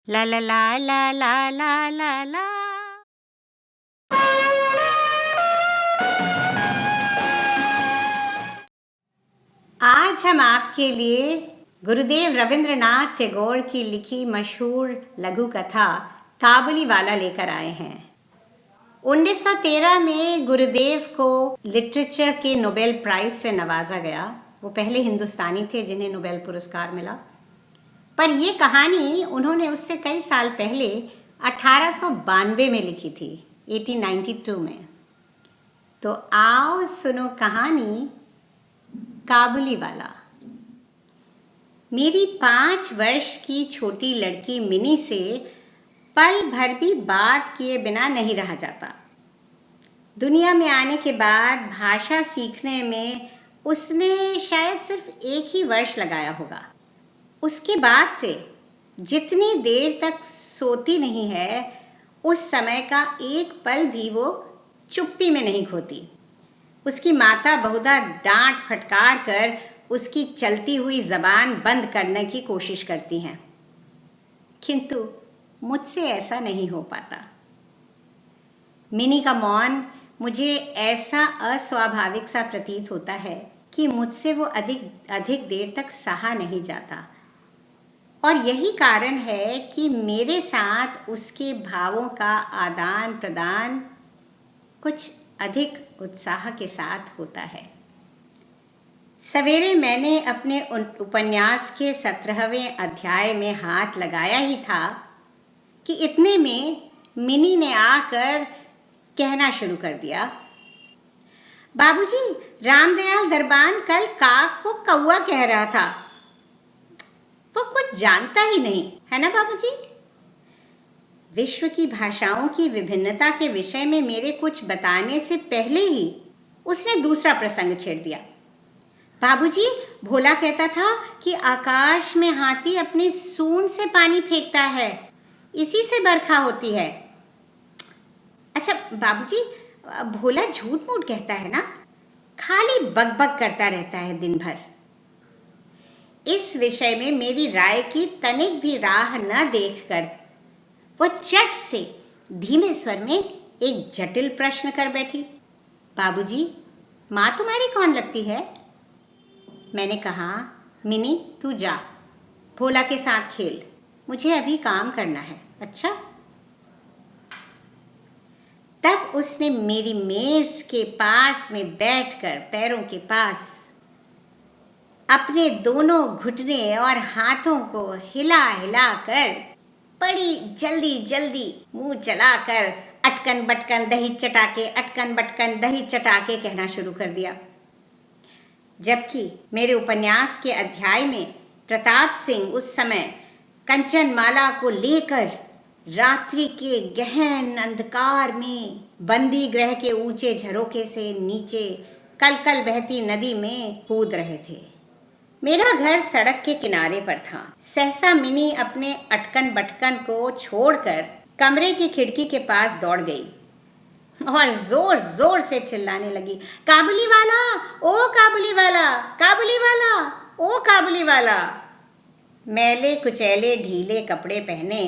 ला ला ला ला ला ला ला ला। आज हम आपके लिए गुरुदेव रविंद्रनाथ टैगोर की लिखी मशहूर लघु कथा काबुलीवाला लेकर आए हैं। 1913 में गुरुदेव को लिटरेचर के नोबेल प्राइज से नवाजा गया। वो पहले हिंदुस्तानी थे जिन्हें नोबेल पुरस्कार मिला। पर ये कहानी उन्होंने उससे कई साल पहले 1892 में लिखी थी, 1892 में। तो आओ सुनो कहानी काबुलीवाला। मेरी 5 वर्ष की छोटी लड़की मिनी से पल भर भी बात किए बिना नहीं रहा जाता। दुनिया में आने के बाद भाषा सीखने में उसने शायद सिर्फ 1 ही वर्ष लगाया होगा। उसके बाद से जितनी देर तक सोती नहीं है, उस समय का एक पल भी वो चुप्पी में नहीं खोती। उसकी माता बहुधा डांट फटकार कर उसकी चलती हुई जबान बंद करने की कोशिश करती हैं, किंतु मुझसे ऐसा नहीं हो पाता। मिनी का मौन मुझे ऐसा अस्वाभाविक सा प्रतीत होता है कि मुझसे वो अधिक देर तक सहा नहीं जाता। और यही कारण है कि मेरे साथ उसके भावों का आदान प्रदान कुछ अधिक उत्साह के साथ होता है। सवेरे मैंने अपने उपन्यास के 17वें अध्याय में हाथ लगाया ही था कि इतने में मिनी ने आकर कहना शुरू कर दिया, बाबूजी, रामदयाल दरबान कल काक को कौवा कह रहा था। वो कुछ जानता ही नहीं है ना बाबूजी। विश्व की भाषाओं की विभिन्नता के विषय में मेरे कुछ बताने से पहले ही उसने दूसरा प्रसंग छेड़ दिया। बाबूजी, भोला कहता था कि आकाश में हाथी अपनी सूंड से पानी फेंकता है, इसी से बरखा होती है। अच्छा बाबूजी, भोला झूठ मूठ कहता है ना, खाली बकबक करता रहता है दिन भर। इस विषय में मेरी राय की तनिक भी राह न देखकर वो चट से धीमे स्वर में एक जटिल प्रश्न कर बैठी, बाबूजी, माँ तुम्हारी कौन लगती है? मैंने कहा, मिनी तू जा, भोला के साथ खेल, मुझे अभी काम करना है। अच्छा। तब उसने मेरी मेज के पास में बैठकर पैरों के पास अपने दोनों घुटने और हाथों को हिला हिला कर बड़ी जल्दी जल्दी मुंह चलाकर अटकन बटकन दही चटाके, अटकन बटकन दही चटाके कहना शुरू कर दिया। जबकि मेरे उपन्यास के अध्याय में प्रताप सिंह उस समय कंचनमाला को लेकर रात्रि के गहन अंधकार में बंदी गृह के ऊंचे झरोखे से नीचे कलकल बहती नदी में कूद रहे थे। मेरा घर सड़क के किनारे पर था। सहसा मिनी अपने अटकन बटकन को छोड़कर कमरे की खिड़की के पास दौड़ गई और जोर जोर से चिल्लाने लगी, काबुलीवाला, ओ काबुलीवाला, काबुलीवाला, ओ काबुलीवाला। मैले कुचैले ढीले कपड़े पहने,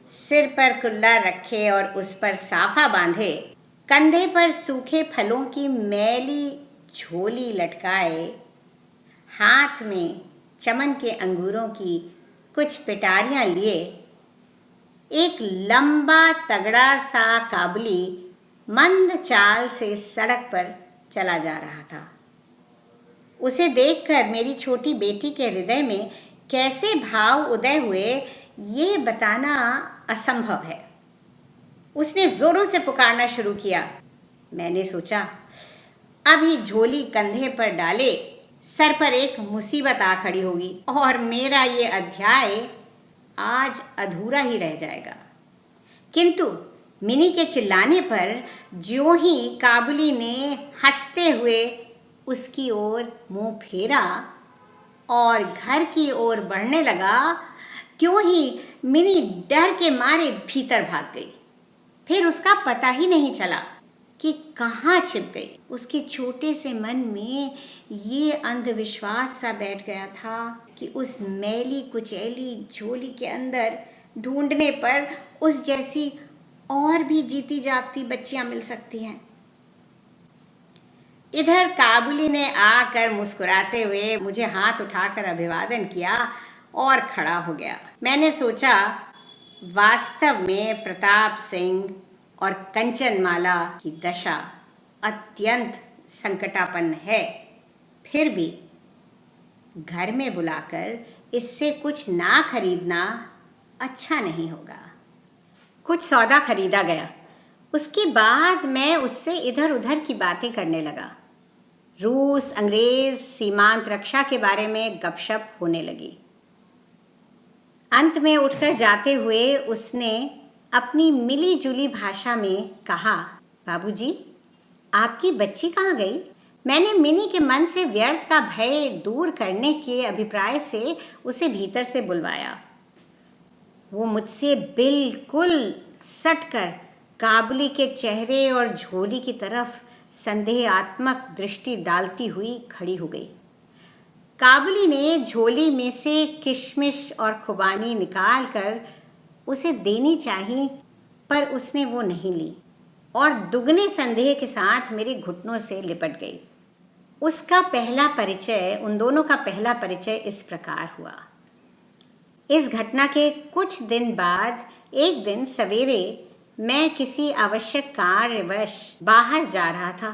सिर पर कुल्ला रखे और उस पर साफा बांधे, कंधे पर सूखे फलों की मैली झोली लटकाए, हाथ में चमन के अंगूरों की कुछ पिटारियां लिए, एक लंबा तगड़ा सा काबुली मंद चाल से सड़क पर चला जा रहा था। उसे देखकर मेरी छोटी बेटी के हृदय में कैसे भाव उदय हुए ये बताना असंभव है। उसने जोरों से पुकारना शुरू किया। मैंने सोचा, अभी झोली कंधे पर डाले सर पर एक मुसीबत आ खड़ी होगी और मेरा ये अध्याय आज अधूरा ही रह जाएगा। किंतु मिनी के चिल्लाने पर ज्यों ही काबुली ने हंसते हुए उसकी ओर मुंह फेरा और घर की ओर बढ़ने लगा, त्यों ही मिनी डर के मारे भीतर भाग गई। फिर उसका पता ही नहीं चला कि कहाँ छिप गई। उसके छोटे से मन में ये अंधविश्वास सा बैठ गया था कि उस मैली कुचैली झोली के अंदर ढूंढने पर उस जैसी और भी जीती जागती बच्चियां मिल सकती हैं। इधर काबुली ने आकर मुस्कुराते हुए मुझे हाथ उठाकर अभिवादन किया और खड़ा हो गया। मैंने सोचा, वास्तव में प्रताप सिंह और कंचनमाला की दशा अत्यंत संकटापन्न है। फिर भी घर में बुलाकर इससे कुछ ना खरीदना अच्छा नहीं होगा। कुछ सौदा खरीदा गया। उसके बाद मैं उससे इधर उधर की बातें करने लगा। रूस अंग्रेज सीमांत रक्षा के बारे में गपशप होने लगी। अंत में उठकर जाते हुए उसने अपनी मिली जुली भाषा में कहा, बाबूजी, आपकी बच्ची कहाँ गई? मैंने मिनी के मन से व्यर्थ का भय दूर करने के अभिप्राय से उसे भीतर से बुलवाया। वो मुझसे बिल्कुल सटकर काबुली के चेहरे और झोली की तरफ संदेहात्मक दृष्टि डालती हुई खड़ी हो गई। काबुली ने झोली में से किशमिश और खुबानी निकाल कर उसे देनी चाहिए, पर उसने वो नहीं ली और दुगने संदेह के साथ मेरे घुटनों से लिपट गई। उसका पहला परिचय, उन दोनों का पहला परिचय इस प्रकार हुआ। इस घटना के कुछ दिन बाद एक दिन सवेरे मैं किसी आवश्यक कार्यवश बाहर जा रहा था।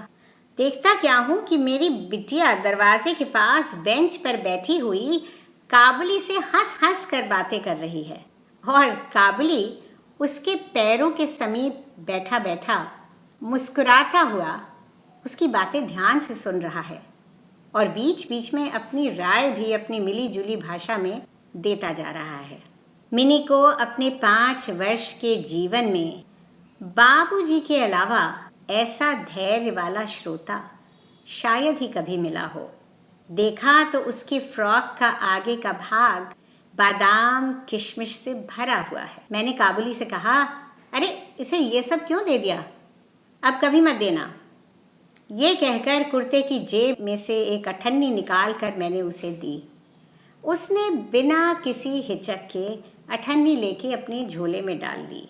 देखता क्या हूँ कि मेरी बिटिया दरवाजे के पास बेंच पर बैठी हुई काबुली से हंस हंस कर बातें कर रही है और काबुली उसके पैरों के समीप बैठा बैठा मुस्कुराता हुआ उसकी बातें ध्यान से सुन रहा है और बीच बीच में अपनी राय भी अपनी मिली जुली भाषा में देता जा रहा है। मिनी को अपने 5 वर्ष के जीवन में बाबूजी के अलावा ऐसा धैर्य वाला श्रोता शायद ही कभी मिला हो। देखा तो उसकी फ्रॉक का आगे का भाग बादाम किशमिश से भरा हुआ है। मैंने काबुली से कहा, अरे इसे ये सब क्यों दे दिया? अब कभी मत देना। ये कहकर कुर्ते की जेब में से एक अठन्नी निकाल कर मैंने उसे दी। उसने बिना किसी हिचक के अठन्नी लेके अपने झोले में डाल ली।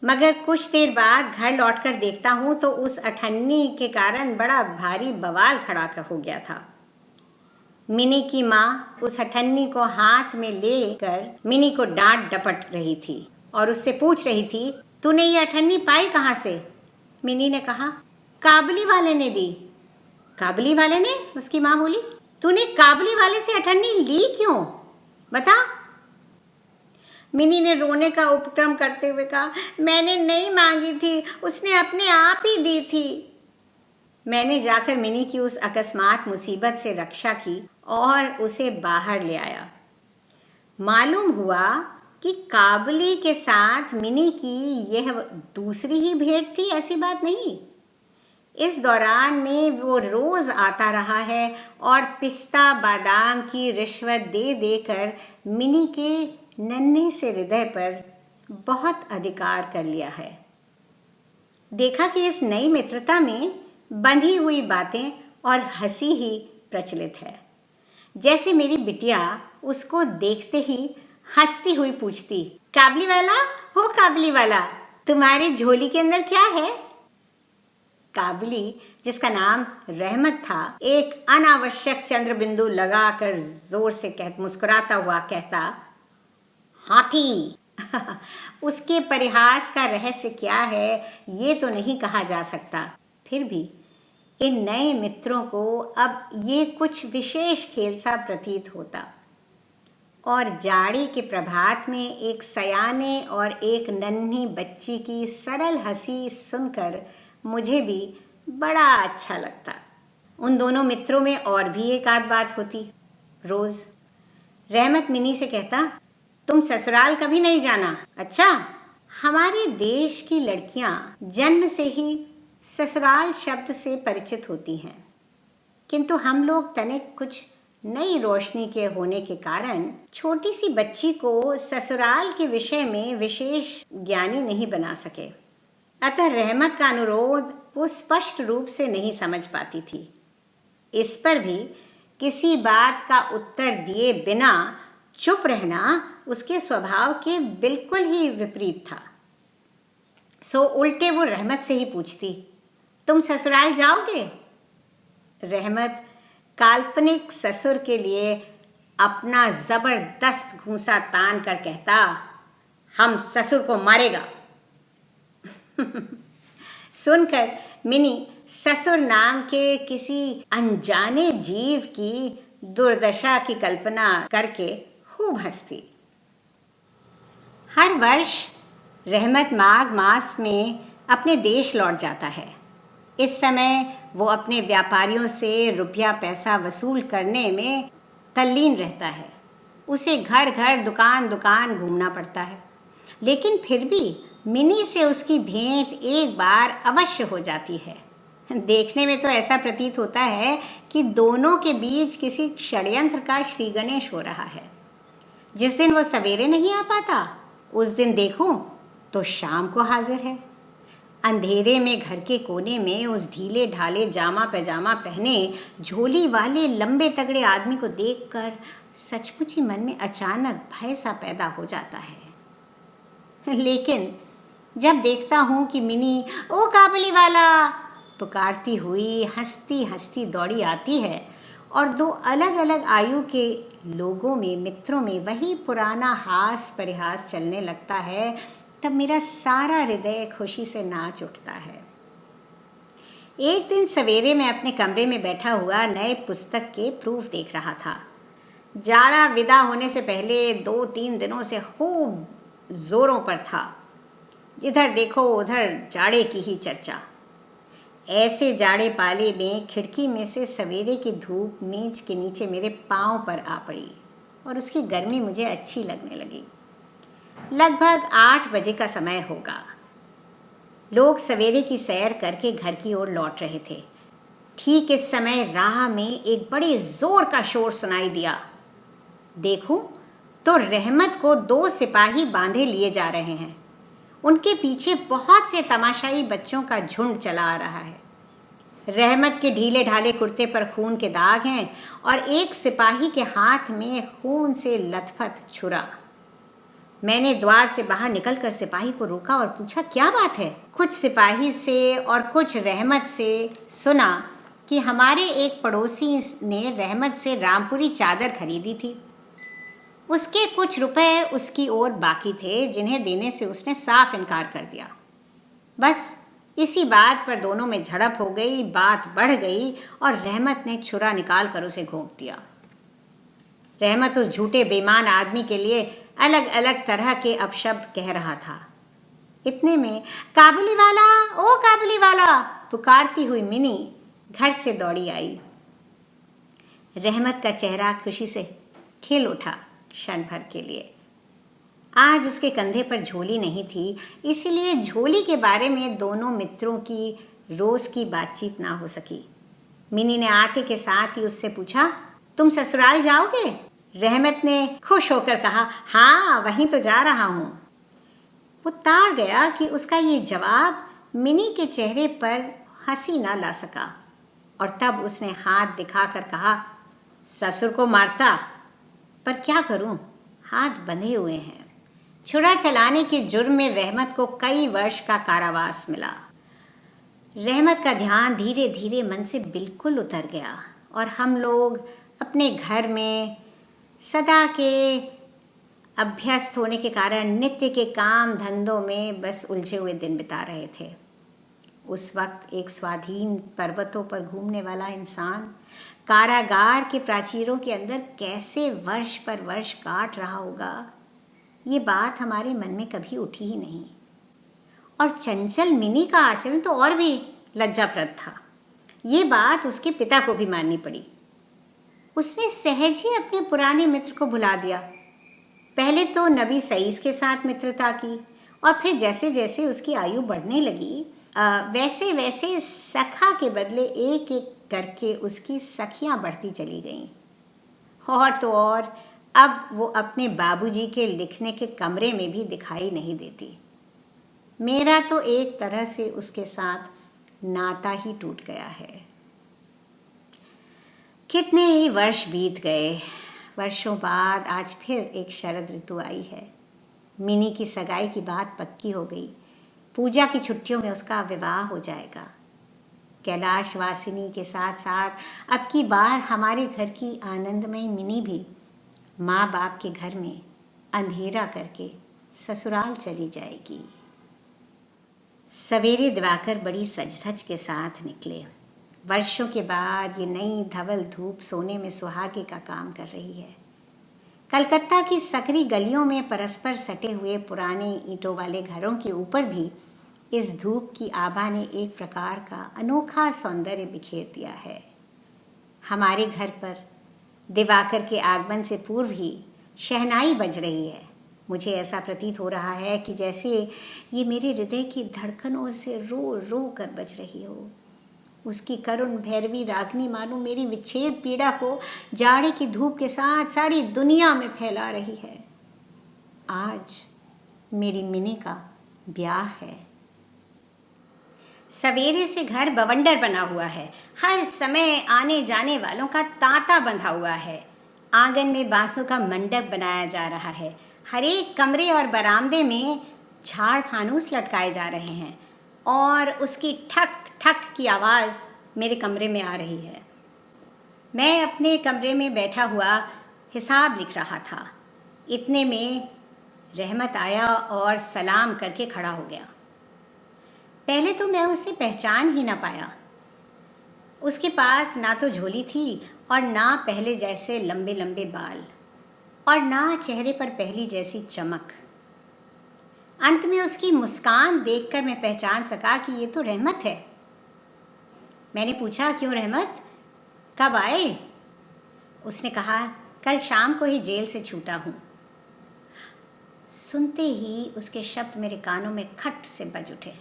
मगर कुछ देर बाद घर लौटकर देखता हूँ तो उस अठन्नी के कारण बड़ा भारी बवाल खड़ा हो गया था। मिनी की माँ उस अठन्नी को हाथ में लेकर मिनी को डांट डपट रही थी और उससे पूछ रही थी, तूने ये अठन्नी पाई कहाँ से? मिनी ने कहा, काबुली वाले ने दी। काबुली वाले ने? उसकी माँ बोली, तूने काबुली वाले से अठन्नी ली क्यों? बता। मिनी ने रोने का उपक्रम करते हुए कहा, मैंने नहीं मांगी थी, उसने अपने आप ही दी थी। मैंने जाकर मिनी की उस अकस्मात मुसीबत से रक्षा की और उसे बाहर ले आया। मालूम हुआ कि काबुली के साथ मिनी की यह दूसरी ही भेंट थी, ऐसी बात नहीं। इस दौरान में वो रोज आता रहा है और पिस्ता बादाम की रिश्वत दे देकर मिनी के नन्हे से हृदय पर बहुत अधिकार कर लिया है। देखा कि इस नई मित्रता में बंधी हुई बातें और हंसी ही प्रचलित है। जैसे मेरी बिटिया उसको देखते ही हंसती हुई पूछती, काबुली वाला हो काबुली वाला, तुम्हारी झोली के अंदर क्या है? काबुली, जिसका नाम रहमत था, एक अनावश्यक चंद्र बिंदु लगाकर जोर से मुस्कुराता हुआ कहता, हाथी। उसके परिहास का रहस्य क्या है ये तो नहीं कहा जा सकता। फिर भी इन नए मित्रों को अब ये कुछ विशेष खेल सा प्रतीत होता और जाड़ी के प्रभात में एक सयाने और एक नन्ही बच्ची की सरल हंसी सुनकर मुझे भी बड़ा अच्छा लगता। उन दोनों मित्रों में और भी एक आध बात होती। रोज रहमत मिनी से कहता, तुम ससुराल कभी नहीं जाना? अच्छा। हमारे देश की लड़कियां जन्म से ही ससुराल शब्द से परिचित होती हैं, किंतु हम लोग तनिक कुछ नई रोशनी के होने के कारण छोटी सी बच्ची को ससुराल के विषय में विशेष ज्ञानी नहीं बना सके। अतः रहमत का अनुरोध वो स्पष्ट रूप से नहीं समझ पाती थी। इस पर भी किसी बात का उत्तर दिए बिना चुप रहना उसके स्वभाव के बिल्कुल ही विपरीत था। सो उल्टे वो रहमत से ही पूछती, तुम ससुराल जाओगे? रहमत काल्पनिक ससुर के लिए अपना जबरदस्त घूंसा तान कर कहता, हम ससुर को मारेगा। सुनकर मिनी ससुर नाम के किसी अनजाने जीव की दुर्दशा की कल्पना करके खूब हंसती। हर वर्ष रहमत माघ मास में अपने देश लौट जाता है। इस समय वो अपने व्यापारियों से रुपया पैसा वसूल करने में तल्लीन रहता है। उसे घर घर दुकान दुकान घूमना पड़ता है, लेकिन फिर भी मिनी से उसकी भेंट एक बार अवश्य हो जाती है। देखने में तो ऐसा प्रतीत होता है कि दोनों के बीच किसी षड्यंत्र का श्री गणेश हो रहा है। जिस दिन वो सवेरे नहीं आ पाता, उस दिन देखूं तो शाम को हाजिर है। अंधेरे में घर के कोने में उस ढीले ढाले जामा पैजामा पहने झोली वाले लंबे तगड़े आदमी को देखकर सचमुच ही मन में अचानक भय सा पैदा हो जाता है। लेकिन जब देखता हूँ कि मिनी ओ काबुली वाला पुकारती हुई हंसती हंसती दौड़ी आती है और दो अलग अलग आयु के लोगों में, मित्रों में वही पुराना हास परिहास चलने लगता है, तब मेरा सारा हृदय खुशी से नाच उठता है। एक दिन सवेरे मैं अपने कमरे में बैठा हुआ नए पुस्तक के प्रूफ देख रहा था। जाड़ा विदा होने से पहले 2-3 दिनों से खूब जोरों पर था। जिधर देखो उधर जाड़े की ही चर्चा। ऐसे जाड़े पाले में खिड़की में से सवेरे की धूप मेज के नीचे मेरे पाँव पर आ पड़ी और उसकी गर्मी मुझे अच्छी लगने लगी। लगभग 8 बजे का समय होगा। लोग सवेरे की सैर करके घर की ओर लौट रहे थे। ठीक इस समय राह में एक बड़े जोर का शोर सुनाई दिया। देखूं तो रहमत को 2 सिपाही बांधे लिए जा रहे हैं। उनके पीछे बहुत से तमाशाई बच्चों का झुंड चला आ रहा है। रहमत के ढीले ढाले कुर्ते पर खून के दाग हैं और एक सिपाही के हाथ में खून से लथपथ छुरा। मैंने द्वार से बाहर निकलकर सिपाही को रोका और पूछा, क्या बात है? कुछ सिपाही से और कुछ रहमत से सुना कि हमारे एक पड़ोसी ने रहमत से रामपुरी चादर खरीदी थी। उसके कुछ रुपए उसकी ओर बाकी थे, जिन्हें देने से उसने साफ इनकार कर दिया। बस इसी बात पर दोनों में झड़प हो गई, बात बढ़ गई और रहमत ने छुरा निकाल कर उसे घोंप दिया। रहमत उस झूठे बेईमान आदमी के लिए अलग अलग तरह के अपशब्द कह रहा था। इतने में काबुली वाला, ओ काबुली वाला पुकारती हुई मिनी घर से दौड़ी आई। रहमत का चेहरा खुशी से खिल उठा क्षण भर के लिए। आज उसके कंधे पर झोली नहीं थी, इसलिए झोली के बारे में दोनों मित्रों की रोज की बातचीत ना हो सकी। मिनी ने आते के साथ ही उससे पूछा, तुम ससुराल जाओगे? रहमत ने खुश होकर कहा, हाँ वहीं तो जा रहा हूँ। वो ताड़ गया कि उसका ये जवाब मिनी के चेहरे पर हंसी ना ला सका और तब उसने हाथ दिखाकर कहा, ससुर को मारता, पर क्या करूं, हाथ बंधे हुए हैं। छुरा चलाने के जुर्म में रहमत को कई वर्ष का कारावास मिला। रहमत का ध्यान धीरे धीरे मन से बिल्कुल उतर गया और हम लोग अपने घर में सदा के अभ्यस्त होने के कारण नित्य के काम धंधों में बस उलझे हुए दिन बिता रहे थे। उस वक्त एक स्वाधीन पर्वतों पर घूमने वाला इंसान कारागार के प्राचीरों के अंदर कैसे वर्ष पर वर्ष काट रहा होगा, ये बात हमारे मन में कभी उठी ही नहीं। और चंचल मिनी का आचरण तो और भी लज्जाप्रद था। ये बात उसके पिता को भी माननी पड़ी। उसने सहज ही अपने पुराने मित्र को भुला दिया। पहले तो नबी सईस के साथ मित्रता की और फिर जैसे जैसे उसकी आयु बढ़ने लगी वैसे वैसे सखा के बदले एक एक करके उसकी सखियां बढ़ती चली गईं। और तो और अब वो अपने बाबूजी के लिखने के कमरे में भी दिखाई नहीं देती। मेरा तो एक तरह से उसके साथ नाता ही टूट गया है। कितने ही वर्ष बीत गए। वर्षों बाद आज फिर एक शरद ऋतु आई है। मिनी की सगाई की बात पक्की हो गई। पूजा की छुट्टियों में उसका विवाह हो जाएगा। कैलाश वासिनी के साथ साथ अब की बार हमारे घर की आनंदमयी मिनी भी माँ बाप के घर में अंधेरा करके ससुराल चली जाएगी। सवेरे दिवाकर बड़ी सज-धज के साथ निकले। वर्षों के बाद ये नई धवल धूप सोने में सुहागे का काम कर रही है। कलकत्ता की सकरी गलियों में परस्पर सटे हुए पुराने ईंटों वाले घरों के ऊपर भी इस धूप की आभा ने एक प्रकार का अनोखा सौंदर्य बिखेर दिया है। हमारे घर पर दिवाकर के आगमन से पूर्व ही शहनाई बज रही है। मुझे ऐसा प्रतीत हो रहा है कि जैसे ये मेरे हृदय की धड़कनों से रो रो कर बज रही हो। उसकी करुण भैरवी रागनी मानो मेरी विच्छेद पीड़ा को जाड़े की धूप के साथ सारी दुनिया में फैला रही है। आज मेरी मिनी का ब्याह है। सवेरे से घर बवंडर बना हुआ है। हर समय आने जाने वालों का तांता बंधा हुआ है। आंगन में बांसों का मंडप बनाया जा रहा है। हर एक कमरे और बरामदे में झाड़ फानूस लटकाए जा रहे हैं और उसकी ठक ठक की आवाज़ मेरे कमरे में आ रही है। मैं अपने कमरे में बैठा हुआ हिसाब लिख रहा था। इतने में रहमत आया और सलाम करके खड़ा हो गया। पहले तो मैं उसे पहचान ही ना पाया। उसके पास ना तो झोली थी और ना पहले जैसे लंबे लंबे बाल और ना चेहरे पर पहली जैसी चमक। अंत में उसकी मुस्कान देखकर मैं पहचान सका कि ये तो रहमत है। मैंने पूछा, क्यों रहमत, कब आए? उसने कहा, कल शाम को ही जेल से छूटा हूँ। सुनते ही उसके शब्द मेरे कानों में खट से बज उठे।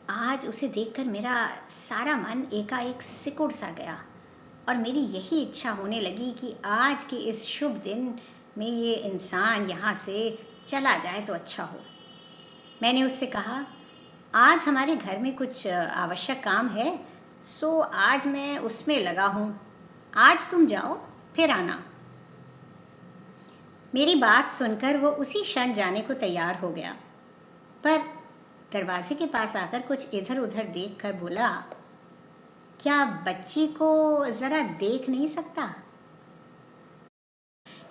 आज उसे देखकर मेरा सारा मन एकाएक सिकुड़ सा गया और मेरी यही इच्छा होने लगी कि आज के इस शुभ दिन में ये इंसान यहाँ से चला जाए तो अच्छा हो। मैंने उससे कहा, आज हमारे घर में कुछ आवश्यक काम है, सो आज मैं उसमें लगा हूँ। आज तुम जाओ, फिर आना। मेरी बात सुनकर वो उसी क्षण जाने को तैयार हो गया, पर दरवाजे के पास आकर कुछ इधर उधर देखकर बोला, क्या बच्ची को ज़रा देख नहीं सकता?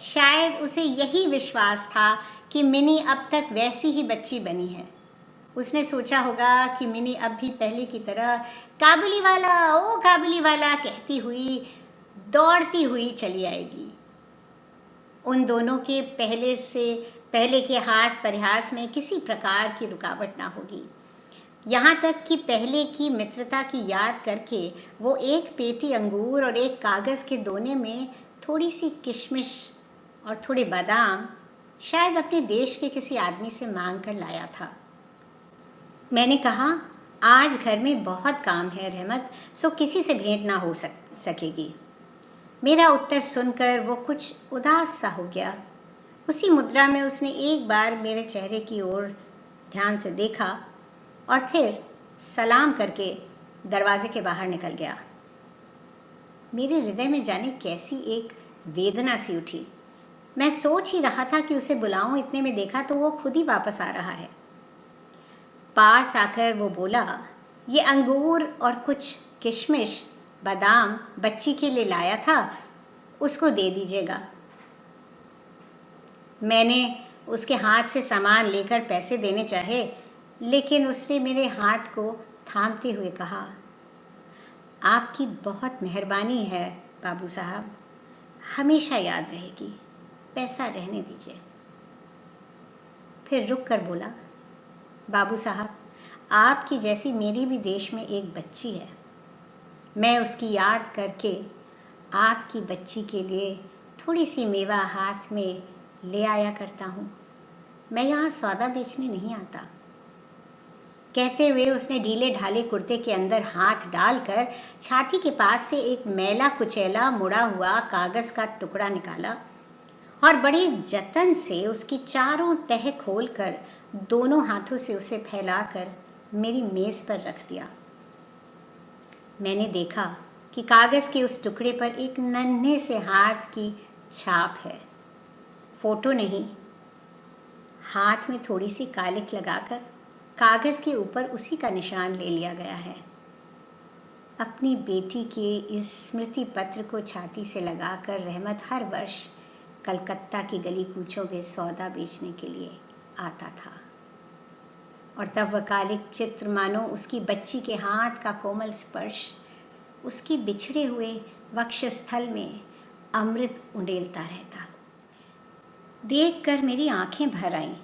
शायद उसे यही विश्वास था कि मिनी अब तक वैसी ही बच्ची बनी है। उसने सोचा होगा कि मिनी अब भी पहले की तरह काबुली वाला, ओ काबुली वाला कहती हुई दौड़ती हुई चली आएगी। उन दोनों के पहले के हास परिहास में किसी प्रकार की रुकावट ना होगी। यहाँ तक कि पहले की मित्रता की याद करके वो एक पेटी अंगूर और एक कागज़ के दोने में थोड़ी सी किशमिश और थोड़े बादाम शायद अपने देश के किसी आदमी से मांग कर लाया था। मैंने कहा, आज घर में बहुत काम है रहमत, सो किसी से भेंट ना हो सकेगी। मेरा उत्तर सुनकर वो कुछ उदास सा हो गया। उसी मुद्रा में उसने एक बार मेरे चेहरे की ओर ध्यान से देखा और फिर सलाम करके दरवाजे के बाहर निकल गया। मेरे हृदय में जाने कैसी एक वेदना सी उठी। मैं सोच ही रहा था कि उसे बुलाऊं, इतने में देखा तो वो खुद ही वापस आ रहा है। पास आकर वो बोला, ये अंगूर और कुछ किशमिश बादाम बच्ची के लिए लाया था, उसको दे दीजिएगा। मैंने उसके हाथ से सामान लेकर पैसे देने चाहे, लेकिन उसने मेरे हाथ को थामते हुए कहा, आपकी बहुत मेहरबानी है बाबू साहब, हमेशा याद रहेगी, पैसा रहने दीजिए। फिर रुक कर बोला, बाबू साहब, आपकी जैसी मेरी भी देश में एक बच्ची है। मैं उसकी याद करके आपकी बच्ची के लिए थोड़ी सी मेवा हाथ में ले आया करता हूँ। मैं यहाँ सौदा बेचने नहीं आता। कहते हुए उसने ढीले ढाले कुर्ते के अंदर हाथ डालकर छाती के पास से एक मैला कुचैला मुड़ा हुआ कागज़ का टुकड़ा निकाला और बड़े जतन से उसकी चारों तह खोलकर दोनों हाथों से उसे फैलाकर मेरी मेज़ पर रख दिया। मैंने देखा कि कि कागज़ के उस टुकड़े पर एक नन्हे से हाथ की छाप है। फोटो नहीं, हाथ में थोड़ी सी कालिक लगाकर कागज़ के ऊपर उसी का निशान ले लिया गया है। अपनी बेटी के इस स्मृति पत्र को छाती से लगाकर रहमत हर वर्ष कलकत्ता की गली कूचों में सौदा बेचने के लिए आता था। और तब वह कालिक चित्र मानो उसकी बच्ची के हाथ का कोमल स्पर्श उसकी बिछड़े हुए वक्षस्थल में अमृत उंडेलता रहता। देखकर मेरी आंखें भर आईं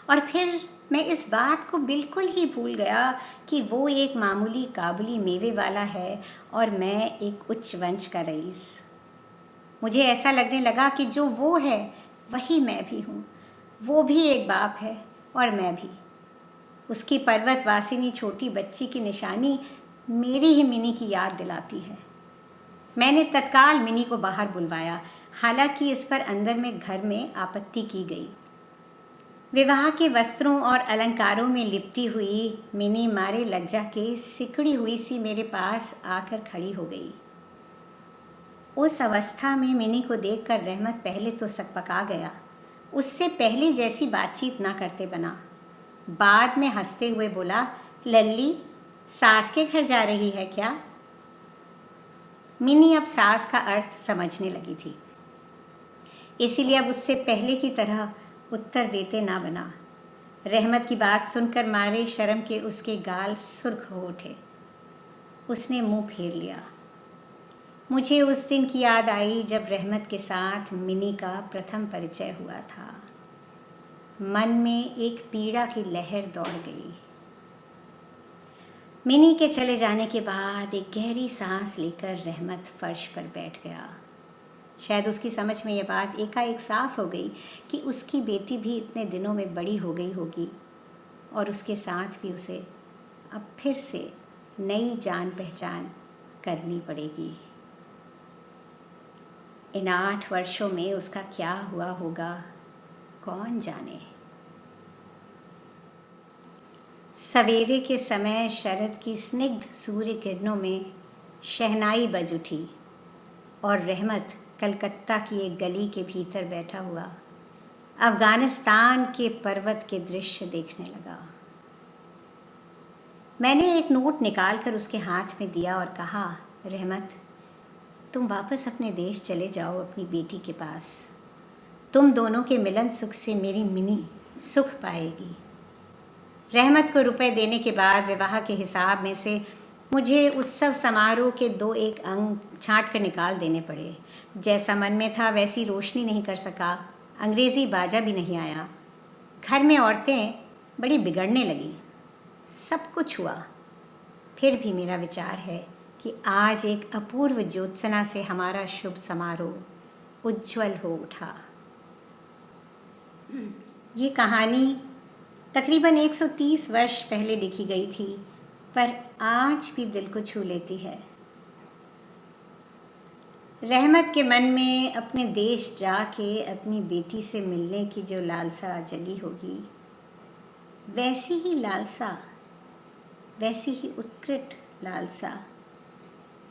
और फिर मैं इस बात को बिल्कुल ही भूल गया कि वो एक मामूली काबुली मेवे वाला है और मैं एक उच्च वंश का रईस। मुझे ऐसा लगने लगा कि जो वो है वही मैं भी हूँ। वो भी एक बाप है और मैं भी। उसकी पर्वतवासिनी छोटी बच्ची की निशानी मेरी ही मिनी की याद दिलाती है। मैंने तत्काल मिनी को बाहर बुलवाया, हालांकि इस पर अंदर में घर में आपत्ति की गई। विवाह के वस्त्रों और अलंकारों में लिपटी हुई मिनी मारे लज्जा के सिकुड़ी हुई सी मेरे पास आकर खड़ी हो गई। उस अवस्था में मिनी को देखकर रहमत पहले तो सकपका गया। उससे पहले जैसी बातचीत ना करते बना। बाद में हंसते हुए बोला, लल्ली सास के घर जा रही है क्या? मिनी अब सास का अर्थ समझने लगी थी, इसीलिए अब उससे पहले की तरह उत्तर देते ना बना। रहमत की बात सुनकर मारे शर्म के उसके गाल सुर्ख हो उठे। उसने मुंह फेर लिया। मुझे उस दिन की याद आई जब रहमत के साथ मिनी का प्रथम परिचय हुआ था। मन में एक पीड़ा की लहर दौड़ गई। मिनी के चले जाने के बाद एक गहरी सांस लेकर रहमत फर्श पर बैठ गया। शायद उसकी समझ में यह बात एकाएक साफ हो गई कि उसकी बेटी भी इतने दिनों में बड़ी हो गई होगी और उसके साथ भी उसे अब फिर से नई जान पहचान करनी पड़ेगी। इन 8 वर्षों में उसका क्या हुआ होगा, कौन जाने। सवेरे के समय शरद की स्निग्ध सूर्य किरणों में शहनाई बज उठी और रहमत कलकत्ता की एक गली के भीतर बैठा हुआ अफ़गानिस्तान के पर्वत के दृश्य देखने लगा। मैंने एक नोट निकालकर उसके हाथ में दिया और कहा, रहमत तुम वापस अपने देश चले जाओ अपनी बेटी के पास। तुम दोनों के मिलन सुख से मेरी मिनी सुख पाएगी। रहमत को रुपए देने के बाद विवाह के हिसाब में से मुझे उत्सव समारोह के 2-1 अंग छांट कर निकाल देने पड़े। जैसा मन में था वैसी रोशनी नहीं कर सका, अंग्रेज़ी बाजा भी नहीं आया। घर में औरतें बड़ी बिगड़ने लगीं। सब कुछ हुआ, फिर भी मेरा विचार है कि आज एक अपूर्व ज्योत्सना से हमारा शुभ समारोह उज्ज्वल हो उठा। ये कहानी तकरीबन 130 वर्ष पहले लिखी गई थी, पर आज भी दिल को छू लेती है। रहमत के मन में अपने देश जाके अपनी बेटी से मिलने की जो लालसा जगी होगी, वैसी ही लालसा, वैसी ही उत्कृष्ट लालसा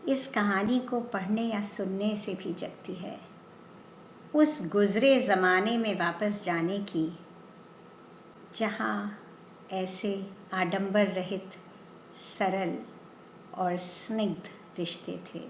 इस कहानी को पढ़ने या सुनने से भी जगती है। उस गुज़रे ज़माने में वापस जाने की, जहाँ ऐसे आडंबर रहित सरल और स्निग्ध रिश्ते थे।